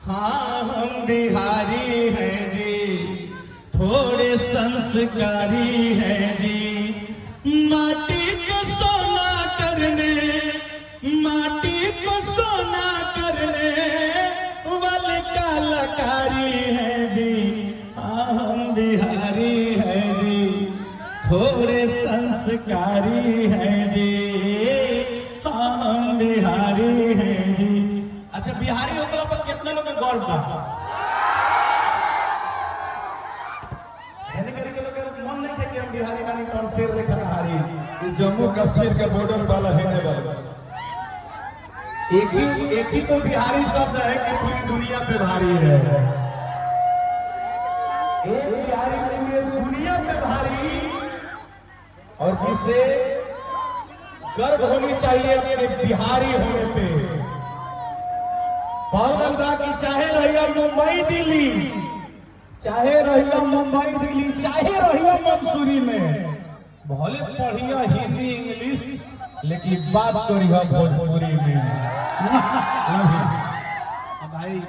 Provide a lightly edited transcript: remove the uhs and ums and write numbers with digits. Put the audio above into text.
हाँ हम बिहारी हैं जी, थोड़े संस्कारी हैं जी। माटी को सोना करने, माटी को सोना करने वाले कलाकारी हैं जी। हाँ हम बिहारी हैं जी, थोड़े संस्कारी हैं जी। हाँ हम बिहारी हैं जी। अच्छा, बिहारी होकर पर कितना लोग गौर बा मन नहीं थे कि हम बिहारी बानी तो हम शेर से खतहारी। जम्मू कश्मीर के बॉर्डर वाला है ने वाला एक ही तो बिहारी शब्द है कि पूरी दुनिया पे भारी है। एक बिहारी पूरी दुनिया पे भारी, और जिसे गर्व होनी चाहिए अपने बिहारी होने पे। पवन दा की चाहे रहिया मुंबई दिल्ली, चाहे रहिया मुंबई दिल्ली, चाहे रहिया मंसूरी में, भले पढ़िया हिंदी इंग्लिश लेकिन बात करिया भोजपुरी में। भाई